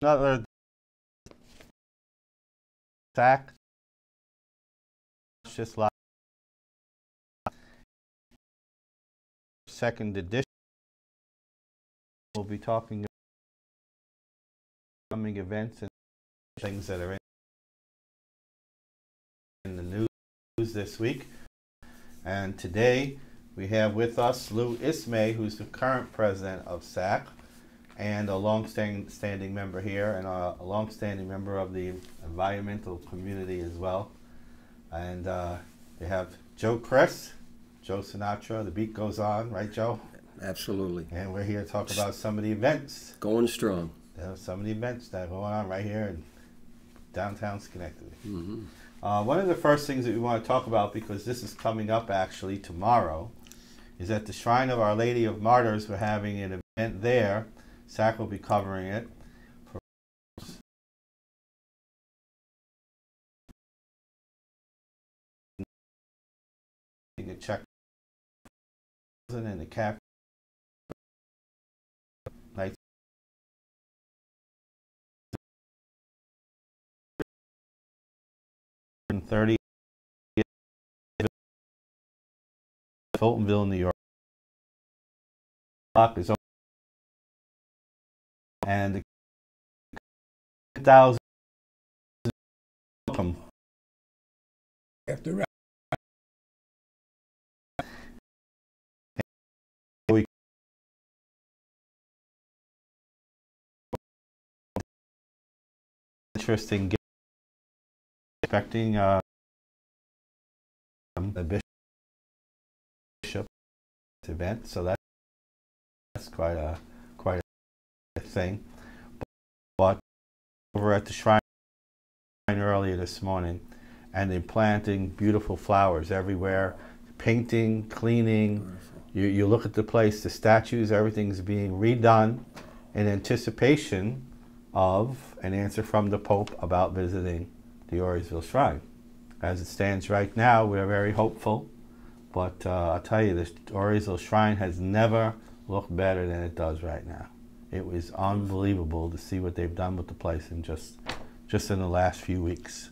Another SAC, just like second edition. We'll be talking about upcoming events and things that are in the news this week. And today we have with us Lou Ismay, who's the current president of SAC and a long-standing member here and a long-standing member of the environmental community as well. And they have Joe Sinatra, the beat goes on, right, Joe? Absolutely. And we're here to talk about some of the events. Going strong. Some of the events that are going on right here in downtown Schenectady. Mm-hmm. One of the first things that we want to talk about, because this is coming up actually tomorrow, is at the Shrine of Our Lady of Martyrs. We're having an event there. SAC will be covering it. You can check in the cap. Night. And 30. Fultonville, New York. Block is open. And the 1,000 welcome. After interesting expecting a bishop event, so that's quite a thing. But over at the shrine earlier this morning, and they're planting beautiful flowers everywhere, painting, cleaning. You look at the place, the statues, everything's being redone in anticipation of an answer from the Pope about visiting the Aurysville Shrine. As it stands right now, we're very hopeful, but I'll tell you, the Aurysville Shrine has never looked better than it does right now. It was unbelievable to see what they've done with the place in just in the last few weeks.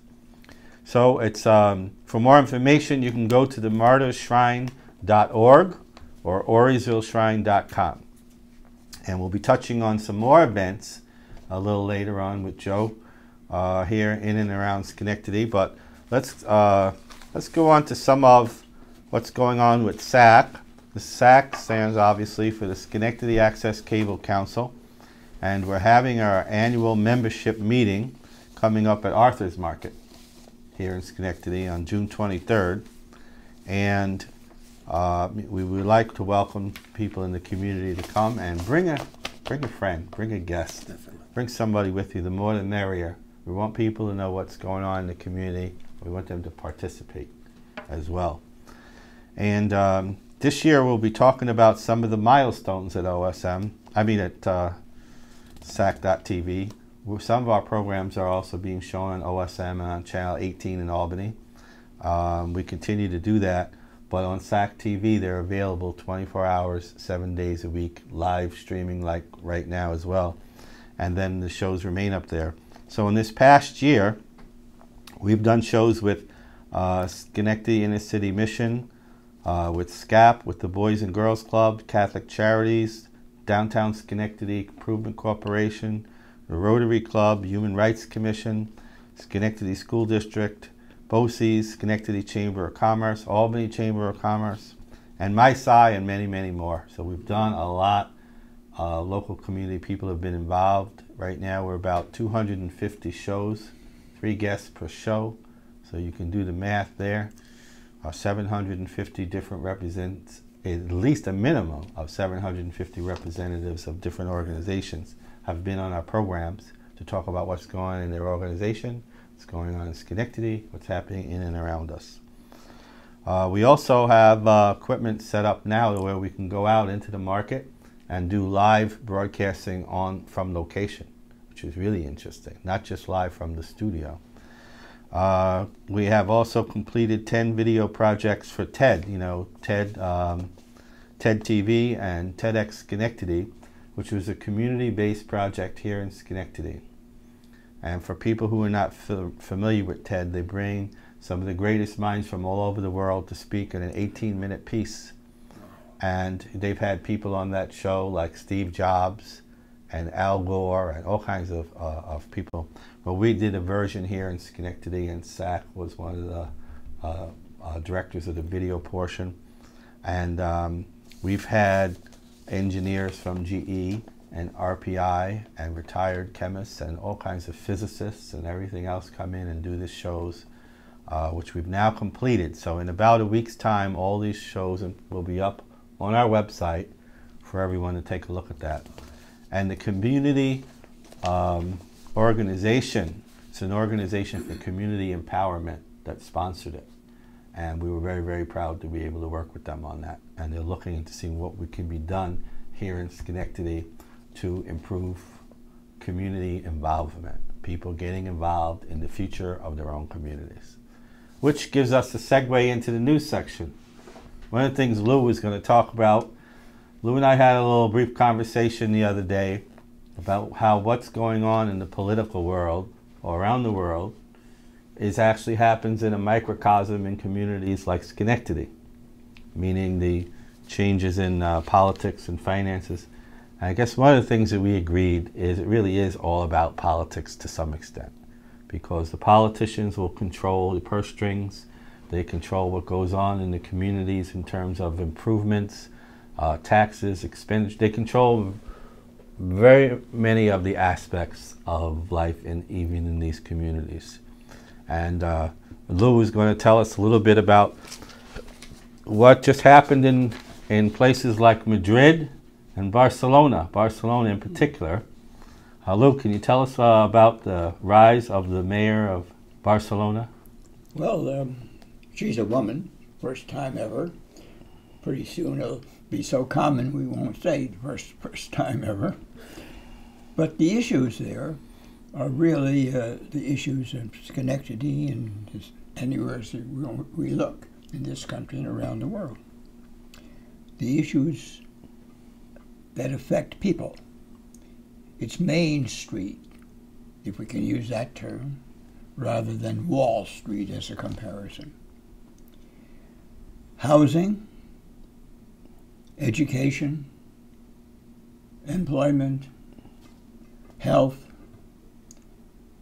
So it's for more information, you can go to the martyrsshrine.org or aurysvilleshrine.com. And we'll be touching on some more events a little later on with Joe here in and around Schenectady. But let's go on to some of what's going on with SAC. The SAC stands obviously for the Schenectady Access Cable Council, and we're having our annual membership meeting coming up at Arthur's Market here in Schenectady on June 23rd. And we would like to welcome people in the community to come and bring a friend, bring a guest. Definitely. Bring somebody with you, the more the merrier. We want people to know what's going on in the community. We want them to participate as well. And this year we'll be talking about some of the milestones at OSM, at SAC.TV. Some of our programs are also being shown on OSM and on Channel 18 in Albany. We continue to do that, but on SAC TV they're available 24 hours, 7 days a week, live streaming like right now as well. And then the shows remain up there. So in this past year, we've done shows with Schenectady Inner City Mission, with SCAP, with the Boys and Girls Club, Catholic Charities, Downtown Schenectady Improvement Corporation, the Rotary Club, Human Rights Commission, Schenectady School District, BOCES, Schenectady Chamber of Commerce, Albany Chamber of Commerce, and MySci, and many, many more. So we've done a lot. Local community people have been involved. Right now we're about 250 shows, 3 guests per show. So you can do the math there. 750 different represents, at least a minimum of 750 representatives of different organizations have been on our programs to talk about what's going on in their organization, what's going on in Schenectady, what's happening in and around us. We also have equipment set up now where we can go out into the market and do live broadcasting from location, which is really interesting, not just live from the studio. We have also completed 10 video projects for TED, TED TV and TEDx Schenectady, which was a community-based project here in Schenectady. And for people who are not familiar with TED, they bring some of the greatest minds from all over the world to speak in an 18-minute piece. And they've had people on that show like Steve Jobs and Al Gore and all kinds of people. But we did a version here in Schenectady, and Zach was one of the directors of the video portion. And we've had engineers from GE and RPI and retired chemists and all kinds of physicists and everything else come in and do these shows, which we've now completed. So in about a week's time, all these shows will be up on our website for everyone to take a look at that. And the community organization, it's an organization for community empowerment that sponsored it. And we were very, very proud to be able to work with them on that. And they're looking into seeing what can be done here in Schenectady to improve community involvement, people getting involved in the future of their own communities. Which gives us a segue into the news section. One of the things Lou was going to talk about, Lou and I had a little brief conversation the other day about how what's going on in the political world or around the world actually happens in a microcosm in communities like Schenectady, meaning the changes in politics and finances. And I guess one of the things that we agreed is it really is all about politics to some extent, because the politicians will control the purse strings, they control what goes on in the communities in terms of improvements, taxes, expenditure. They control very many of the aspects of life even in these communities. And Lou is going to tell us a little bit about what just happened in places like Madrid and Barcelona in particular. Lou, can you tell us about the rise of the mayor of Barcelona? Well, she's a woman, first time ever. Pretty soon it'll be so common we won't say first time ever. But the issues there are really the issues of Schenectady and just anywhere we look in this country and around the world. The issues that affect people. It's Main Street, if we can use that term, rather than Wall Street as a comparison. Housing, education, employment, health,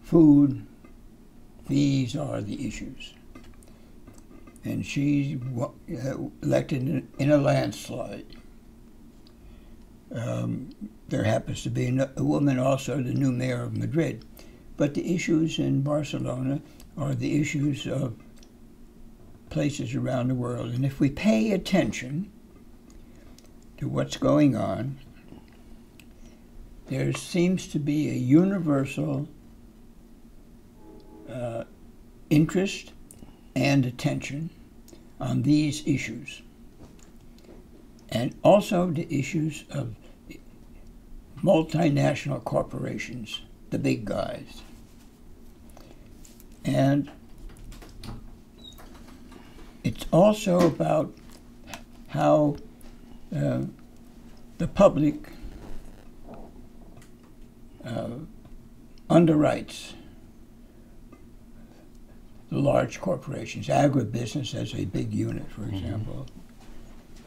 food, these are the issues. And she's elected in a landslide. There happens to be a woman also, the new mayor of Madrid. But the issues in Barcelona are the issues of places around the world. And if we pay attention to what's going on, there seems to be a universal interest and attention on these issues. And also the issues of multinational corporations, the big guys. And it's also about how the public underwrites the large corporations. Agribusiness as a big unit, for example.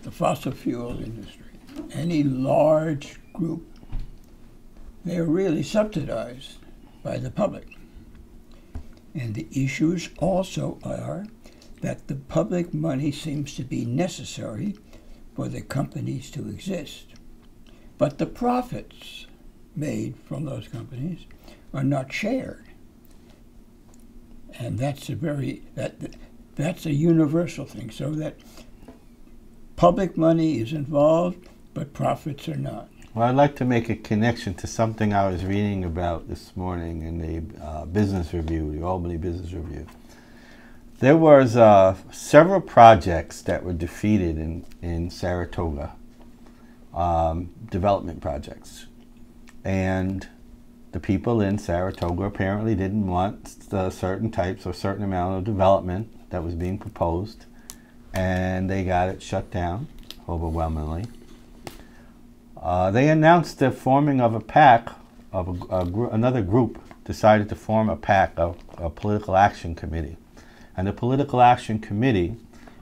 The fossil fuel industry. Any large group, they are really subsidized by the public. And the issues also are that the public money seems to be necessary for the companies to exist. But the profits made from those companies are not shared. And that's that's a universal thing, so that public money is involved, but profits are not. Well, I'd like to make a connection to something I was reading about this morning in the Business Review, the Albany Business Review. There was several projects that were defeated in Saratoga, development projects. And the people in Saratoga apparently didn't want certain types or certain amount of development that was being proposed, and they got it shut down overwhelmingly. They announced the forming of a pact of another group decided to form a PAC, a political action committee. And the political action committee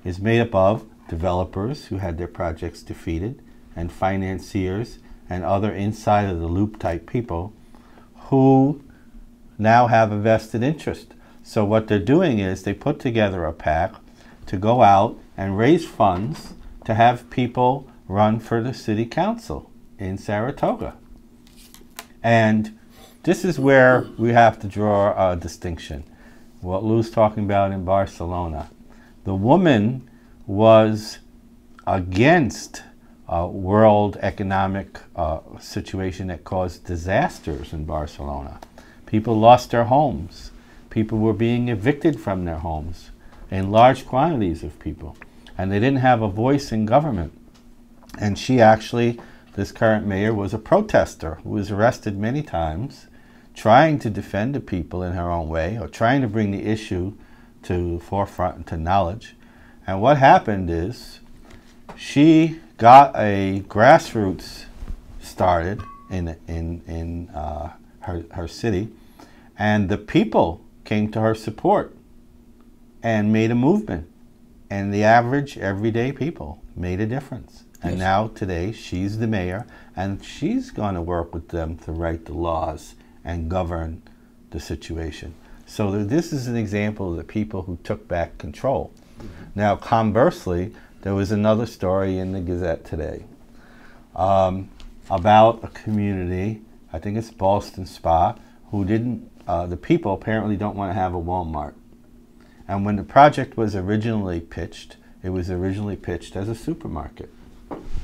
is made up of developers who had their projects defeated, and financiers and other inside of the loop type people who now have a vested interest. So what they're doing is they put together a PAC to go out and raise funds to have people run for the city council in Saratoga. And this is where we have to draw a distinction. What Lou's talking about in Barcelona. The woman was against a world economic situation that caused disasters in Barcelona. People lost their homes. People were being evicted from their homes in large quantities of people. And they didn't have a voice in government. And she actually, this current mayor, was a protester who was arrested many times, trying to defend the people in her own way, or trying to bring the issue to the forefront and to knowledge. And what happened is she got a grassroots started in her city, and the people came to her support and made a movement. And the average, everyday people made a difference. And Yes. now, today, she's the mayor, and she's going to work with them to write the laws and govern the situation. So this is an example of the people who took back control. Now, conversely, there was another story in the Gazette today about a community, I think it's Boston Spa, who didn't, the people apparently don't want to have a Walmart. And when the project was originally pitched, it was originally pitched as a supermarket.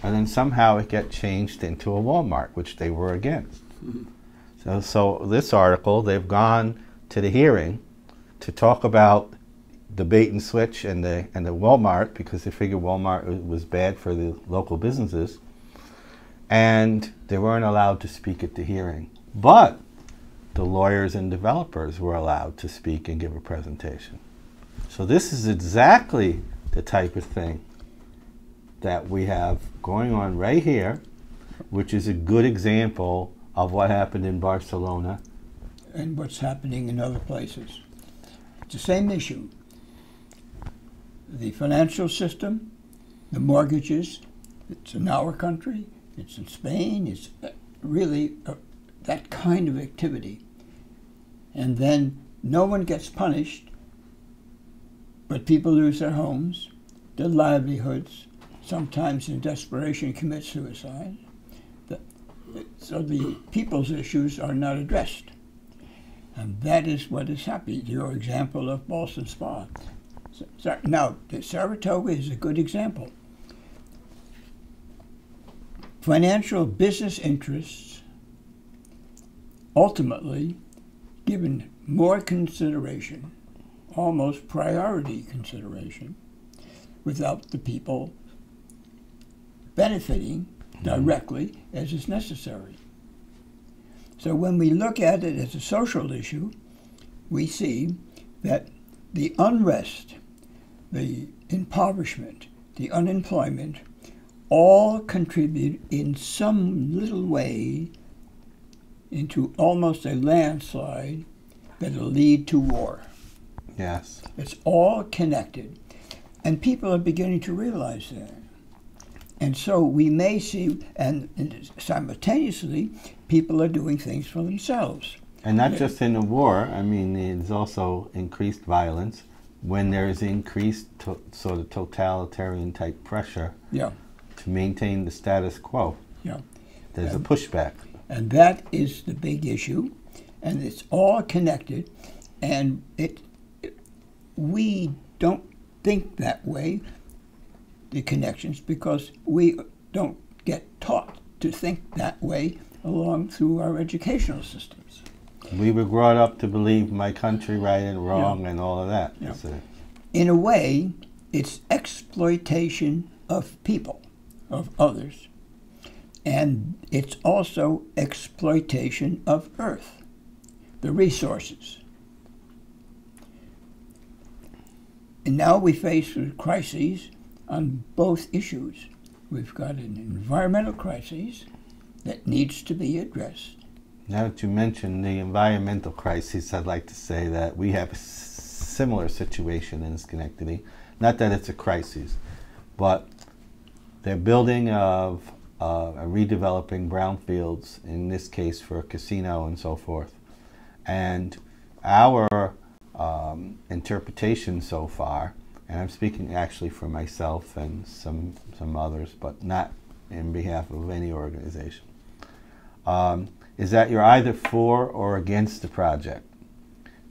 And then somehow it got changed into a Walmart, which they were against. Mm-hmm. So this article, they've gone to the hearing to talk about the bait and switch and the Walmart, because they figured Walmart was bad for the local businesses, and they weren't allowed to speak at the hearing. But the lawyers and developers were allowed to speak and give a presentation. So this is exactly the type of thing that we have going on right here, which is a good example of what happened in Barcelona. And what's happening in other places. It's the same issue. The financial system, the mortgages, it's in our country, it's in Spain, it's really that kind of activity. And then no one gets punished, but people lose their homes, their livelihoods, sometimes in desperation commit suicide. So the people's issues are not addressed. And that is what is happening. Your example of Boston Spa. Now, Saratoga is a good example. Financial business interests ultimately given more consideration, almost priority consideration, without the people benefiting directly as is necessary. So when we look at it as a social issue, we see that the unrest, the impoverishment, the unemployment, all contribute in some little way into almost a landslide that'll lead to war. Yes. It's all connected. And people are beginning to realize that. And so we may see, and simultaneously, people are doing things for themselves. And not just in the war. I mean, there's also increased violence when there's increased sort of totalitarian type pressure to maintain the status quo. Yeah. There's a pushback. And that is the big issue. And it's all connected. And we don't think that way, the connections, because we don't get taught to think that way along through our educational systems. We were brought up to believe my country right and wrong and all of that. Yeah. So, in a way, it's exploitation of people, of others, and it's also exploitation of Earth, the resources. And now we face crises on both issues. We've got an environmental crisis that needs to be addressed, Now that you mentioned the environmental crisis, I'd like to say that we have a similar situation in Schenectady. Not that it's a crisis, but they're building of redeveloping brownfields, in this case for a casino and so forth. And our interpretation so far, and I'm speaking actually for myself and some others, but not in behalf of any organization, is that you're either for or against the project.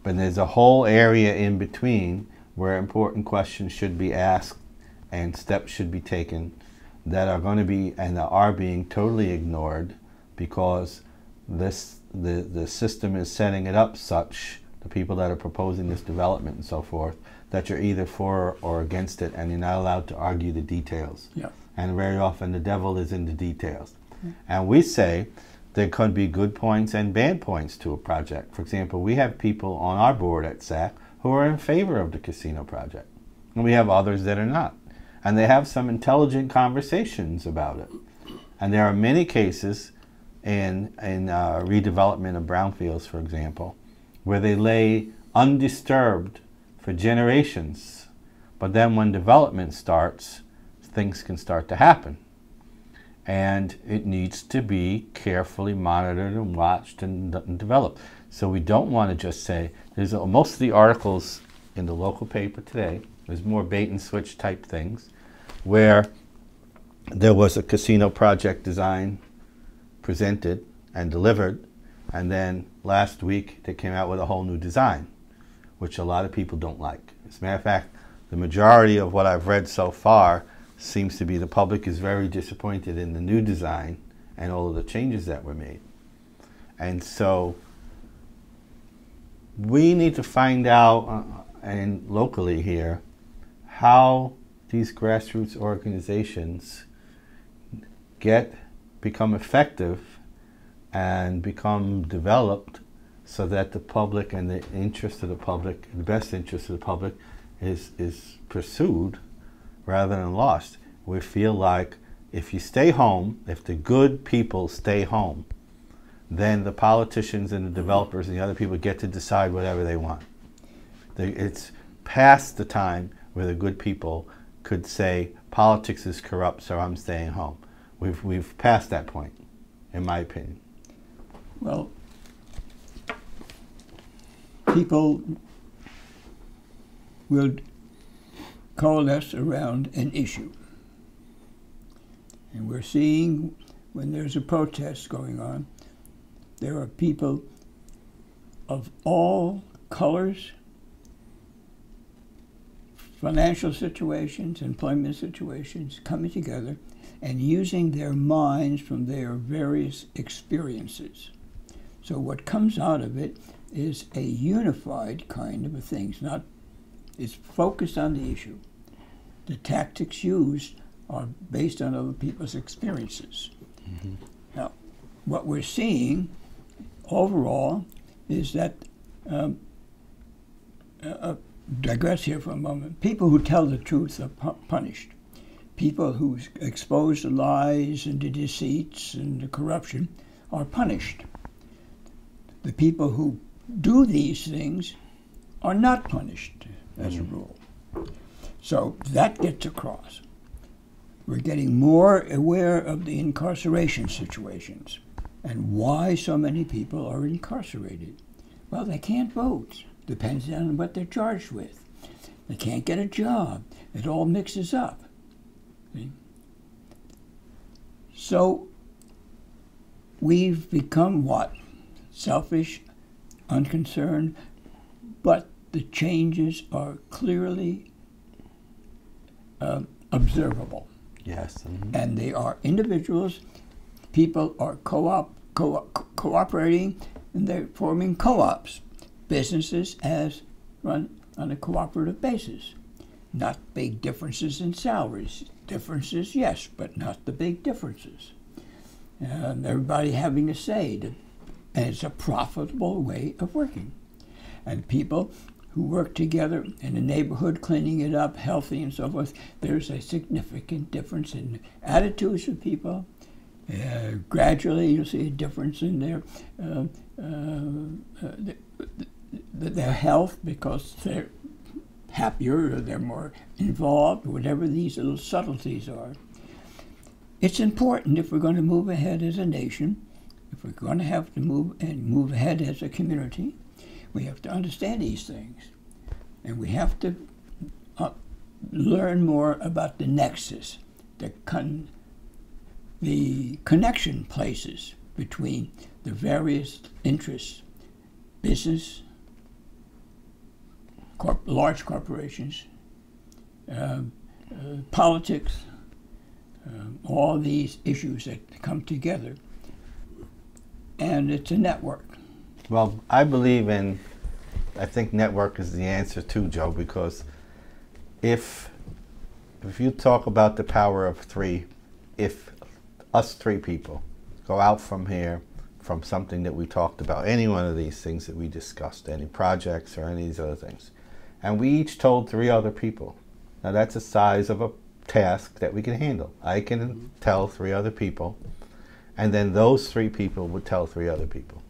But there's a whole area in between where important questions should be asked and steps should be taken that are going to be and are being totally ignored because the system is setting it up such, the people that are proposing this development and so forth, that you're either for or against it, and you're not allowed to argue the details. Yeah. And very often the devil is in the details. And we say there could be good points and bad points to a project. For example, we have people on our board at SAC who are in favor of the casino project, and we have others that are not. And they have some intelligent conversations about it. And there are many cases in redevelopment of brownfields, for example, where they lay undisturbed for generations. But then when development starts, things can start to happen. And it needs to be carefully monitored and watched and developed. So we don't want to just say, most of the articles in the local paper today, there's more bait and switch type things, where there was a casino project design presented and delivered, and then last week they came out with a whole new design, which a lot of people don't like. As a matter of fact, the majority of what I've read so far seems to be the public is very disappointed in the new design and all of the changes that were made. And so we need to find out, and locally here, how these grassroots organizations become effective and become developed so that the public and the interest of the public, the best interest of the public, is pursued rather than lost. We feel like if you stay home, if the good people stay home, then the politicians and the developers and the other people get to decide whatever they want. It's past the time where the good people could say politics is corrupt, so I'm staying home. We've passed that point, in my opinion. Well, people will coalesce around an issue. And we're seeing when there's a protest going on, there are people of all colors, financial situations, employment situations, coming together and using their minds from their various experiences. So what comes out of it is a unified kind of a thing. It's focused on the issue. The tactics used are based on other people's experiences. Mm-hmm. Now, what we're seeing overall is that, digress here for a moment, people who tell the truth are punished. People who expose the lies and the deceits and the corruption are punished. The people who do these things are not punished, as a rule. So that gets across. We're getting more aware of the incarceration situations and why so many people are incarcerated. Well, they can't vote. Depends on what they're charged with. They can't get a job. It all mixes up. See? So we've become what? Selfish, unconcerned, but the changes are clearly observable. Yes. Mm-hmm. And they are individuals. People are cooperating, and they're forming co-ops. Businesses as run on a cooperative basis. Not big differences in salaries. Differences, yes, but not the big differences. Everybody having a say. And it's a profitable way of working. And people who work together in a neighborhood, cleaning it up, healthy and so forth, there's a significant difference in attitudes of people, Gradually, you'll see a difference in their health because they're happier or they're more involved, whatever these little subtleties are. It's important if we're going to move ahead as a nation, if we're going to have to move ahead as a community, we have to understand these things. And we have to learn more about the nexus, the connection places between the various interests, business, large corporations, politics, all these issues that come together. And it's a network. Well, I think network is the answer too, Joe, because if you talk about the power of three, if us three people go out from here, from something that we talked about, any one of these things that we discussed, any projects or any of these other things, and we each told 3 other people, now that's the size of a task that we can handle. I can tell 3 other people, and then those 3 people would tell 3 other people.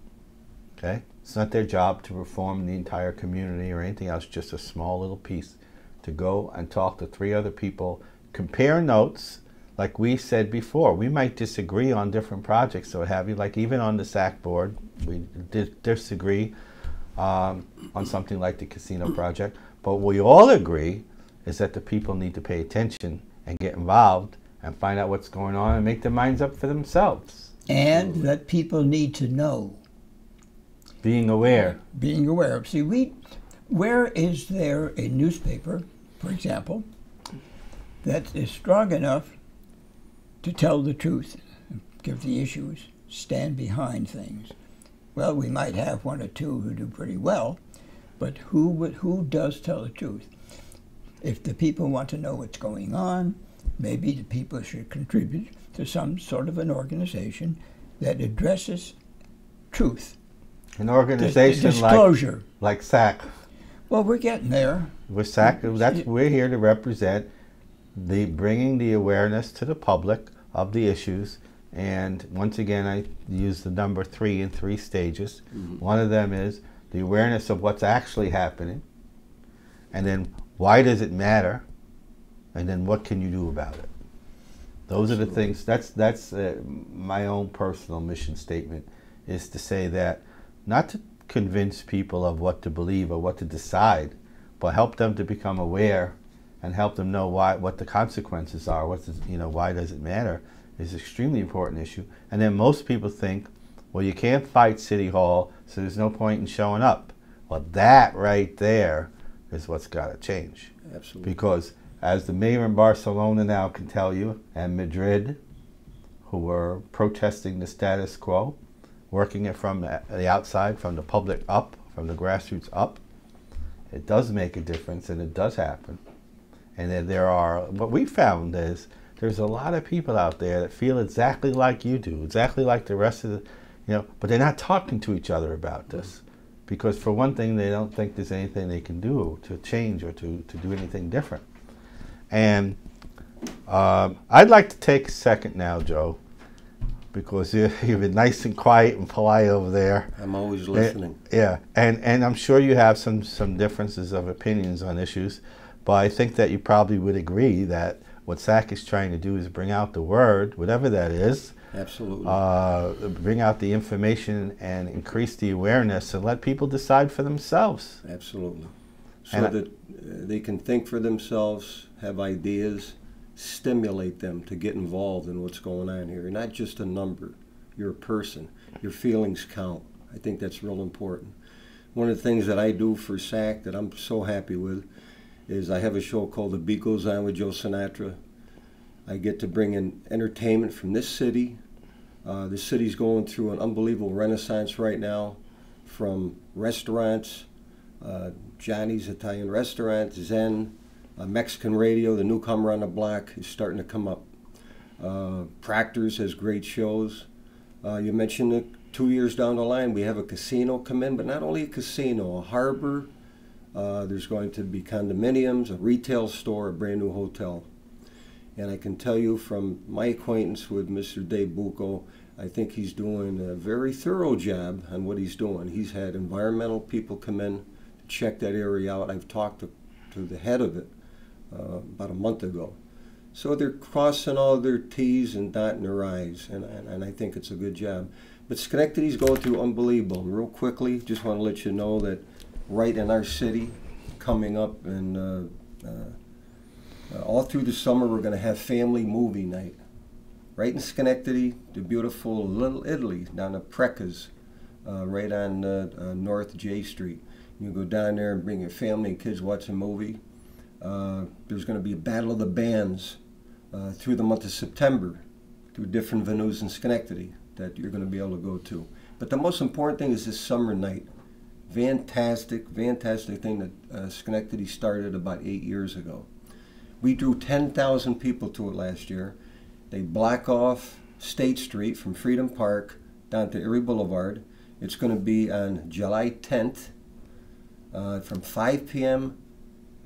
Okay? It's not their job to reform the entire community or anything else, just a small little piece to go and talk to 3 other people, compare notes. Like we said before, we might disagree on different projects or what have you, like even on the SAC board, we disagree on something like the casino project, but we all agree is that the people need to pay attention and get involved and find out what's going on and make their minds up for themselves. And that people need to know. Being aware. Being aware. See, where is there a newspaper, for example, that is strong enough to tell the truth, give the issues, stand behind things? Well, we might have 1 or 2 who do pretty well, but who does tell the truth? If the people want to know what's going on, maybe the people should contribute to some sort of an organization that addresses truth. An organization disclosure. Like SAC. Well, we're getting there. With SAC, we're here to represent bringing the awareness to the public of the issues. And once again, I use the number 3 in 3 stages. One of them is the awareness of what's actually happening, and then why does it matter, and then what can you do about it. Those are the things. That's my own personal mission statement, is to say that not to convince people of what to believe or what to decide, but help them to become aware and help them know what the consequences are. Why does it matter is an extremely important issue. And then most people think, well, you can't fight City Hall, so there's no point in showing up. Well, that right there is what's got to change. Absolutely. Because as the mayor in Barcelona now can tell you, and Madrid, who were protesting the status quo, working it from the outside, from the public up, from the grassroots up, it does make a difference, and it does happen. And then what we found is there's a lot of people out there that feel exactly like you do, exactly like the rest of but they're not talking to each other about this. Because for one thing, they don't think there's anything they can do to change or to do anything different. And I'd like to take a second now, Joe, because you've been nice and quiet and polite over there. I'm always listening. Yeah, and I'm sure you have some differences of opinions on issues, but I think that you probably would agree that what SAC is trying to do is bring out the word, whatever that is. Absolutely. Bring out the information and increase the awareness and let people decide for themselves. Absolutely. So that they can think for themselves, have ideas, stimulate them to get involved in what's going on here. You're not just a number. You're a person. Your feelings count. I think that's real important. One of the things that I do for SAC that I'm so happy with is I have a show called The Beat Goes On with Joe Sinatra. I get to bring in entertainment from this city. This city's going through an unbelievable renaissance right now, from restaurants, Johnny's Italian Restaurant, Zen, Mexican radio, the newcomer on the block is starting to come up. Proctor's has great shows. You mentioned that 2 years down the line we have a casino come in, but not only a casino, a harbor. There's going to be condominiums, a retail store, a brand new hotel. And I can tell you from my acquaintance with Mr. Dave Buccal, I think he's doing a very thorough job on what he's doing. He's had environmental people come in to check that area out. I've talked to the head of it about a month ago. So they're crossing all their T's and dotting their I's, and I think it's a good job. But Schenectady's going through unbelievable. Real quickly, just want to let you know that right in our city, coming up, and all through the summer, we're going to have family movie night. Right in Schenectady, the beautiful Little Italy down at Precca's, right on North J Street. You go down there and bring your family and kids, watch a movie. There's going to be a battle of the bands through the month of September, through different venues in Schenectady that you're going to be able to go to. But the most important thing is this summer night. Fantastic, fantastic thing that Schenectady started about 8 years ago. We drew 10,000 people to it last year. They block off State Street from Freedom Park down to Erie Boulevard. It's going to be on July 10th from 5 p.m.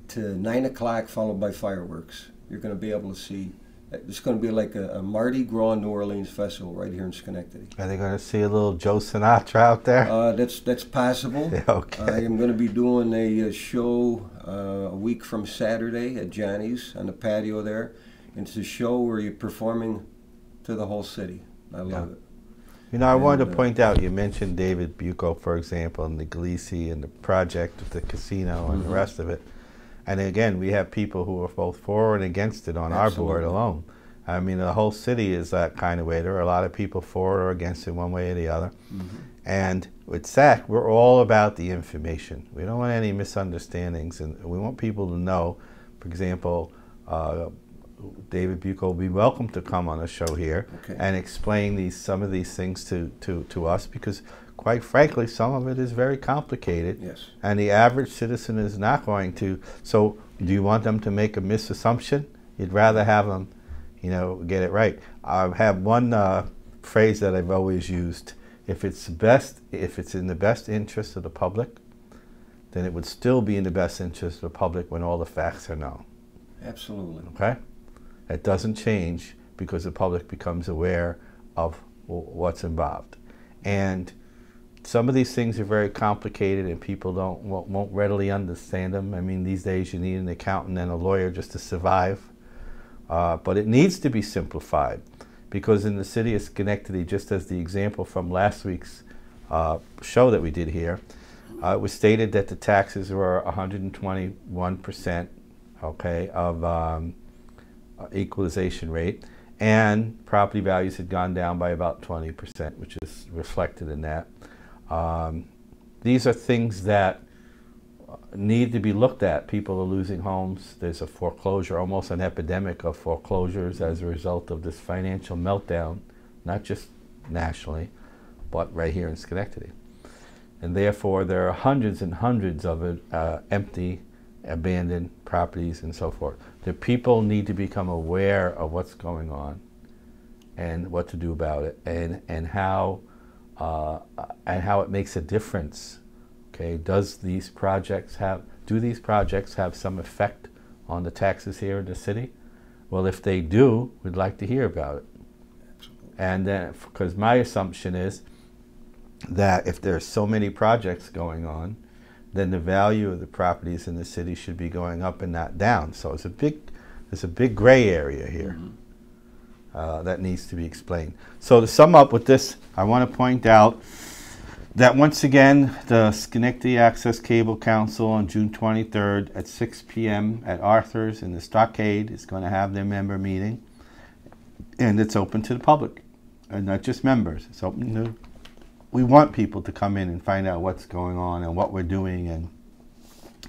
to 9 o'clock, followed by fireworks. You're going to be able to see. It's going to be like a Mardi Gras New Orleans festival right here in Schenectady. Are they going to see a little Joe Sinatra out there? That's possible. Yeah, okay. I am going to be doing a show a week from Saturday at Johnny's on the patio there. It's a show where you're performing to the whole city. I love it. You know, I wanted to point out, you mentioned David Buccal, for example, and the Gleacy and the project with the casino and the rest of it. And again, we have people who are both for and against it on our board alone. I mean, the whole city is that kind of way. There are a lot of people for or against it one way or the other. And with SAC, we're all about the information. We don't want any misunderstandings, and we want people to know, for example, David Buccal will be welcome to come on a show here and explain some of these things to us, because quite frankly, some of it is very complicated. Yes. And the average citizen is not going to. So do you want them to make a misassumption? You'd rather have them, you know, get it right. I have one phrase that I've always used. If it's in the best interest of the public, then it would still be in the best interest of the public when all the facts are known. Absolutely. Okay? That doesn't change because the public becomes aware of what's involved. And some of these things are very complicated and people won't readily understand them. I mean, these days you need an accountant and a lawyer just to survive. But it needs to be simplified, because in the city of Schenectady, just as the example from last week's show that we did here, it was stated that the taxes were 121%, okay, of equalization rate, and property values had gone down by about 20%, which is reflected in that. These are things that need to be looked at. People are losing homes. There's a foreclosure, almost an epidemic of foreclosures as a result of this financial meltdown, not just nationally, but right here in Schenectady. And therefore, there are hundreds and hundreds of empty, abandoned properties and so forth. The people need to become aware of what's going on and what to do about it, and how it makes a difference. Okay, do these projects have some effect on the taxes here in the city? Well, if they do, we'd like to hear about it. Absolutely. And then, because my assumption is that if there's so many projects going on, then the value of the properties in the city should be going up and not down. So there's a big gray area here that needs to be explained. So to sum up with this, I want to point out that once again, the Schenectady Access Cable Council on June 23rd at 6 p.m. at Arthur's in the Stockade is going to have their member meeting, and it's open to the public, and not just members. It's open to. We want people to come in and find out what's going on and what we're doing,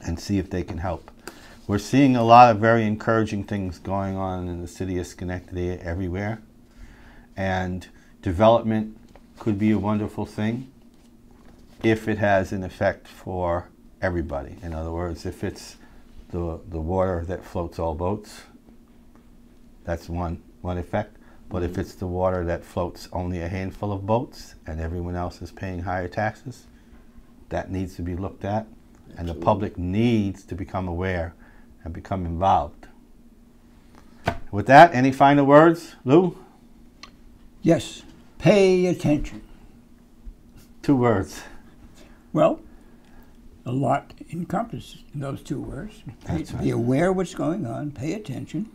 and see if they can help. We're seeing a lot of very encouraging things going on in the city of Schenectady everywhere, and development could be a wonderful thing if it has an effect for everybody. In other words, if it's the water that floats all boats, that's one effect. But if it's the water that floats only a handful of boats and everyone else is paying higher taxes, that needs to be looked at. Absolutely. And the public needs to become aware and become involved. With that, any final words, Lou? Yes, pay attention. 2 words. Well, a lot encompasses in those 2 words. That's right. Be aware of what's going on, pay attention,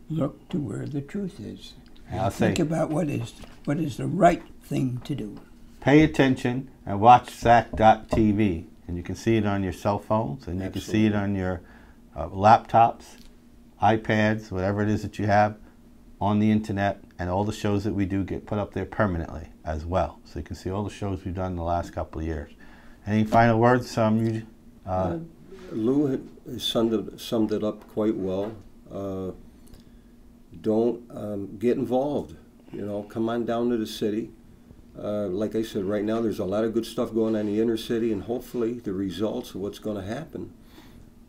look to where the truth is. And I'll Think say, about what is the right thing to do. pay attention and watch SAC.TV. And you can see it on your cell phones, and you can see it on your laptops, iPads, whatever it is that you have on the internet, and all the shows that we do get put up there permanently as well. So you can see all the shows we've done in the last couple of years. Any final words? Lou has summed it up quite well. Don't get involved. Come on down to the city. Like I said, right now there's a lot of good stuff going on in the inner city, and hopefully the results of what's going to happen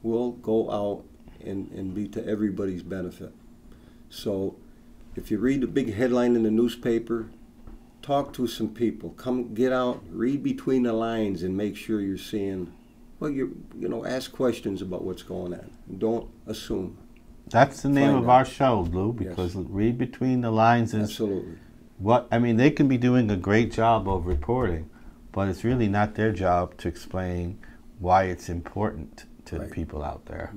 will go out and be to everybody's benefit. So if you read the big headline in the newspaper, talk to some people. Come get out, read between the lines, and make sure you're seeing, ask questions about what's going on. Don't assume. That's the name of our show, Lou, because read between the lines is absolutely. They can be doing a great job of reporting, but it's really not their job to explain why it's important to the people out there,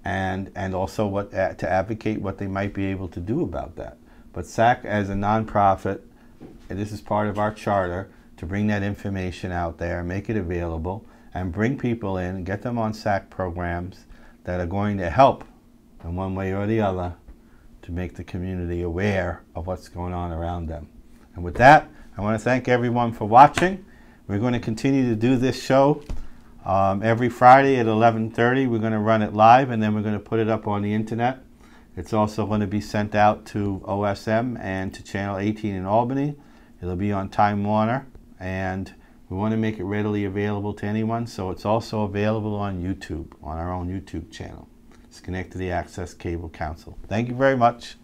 and also to advocate what they might be able to do about that. But SAC, as a nonprofit, and this is part of our charter, to bring that information out there, make it available, and bring people in and get them on SAC programs that are going to help in one way or the other to make the community aware of what's going on around them. And with that, I want to thank everyone for watching. We're going to continue to do this show every Friday at 11:30. We're going to run it live, and then we're going to put it up on the internet. It's also going to be sent out to OSM and to Channel 18 in Albany. It'll be on Time Warner, and we want to make it readily available to anyone, so it's also available on YouTube, on our own YouTube channel, Schenectady Access Cable Council. Thank you very much.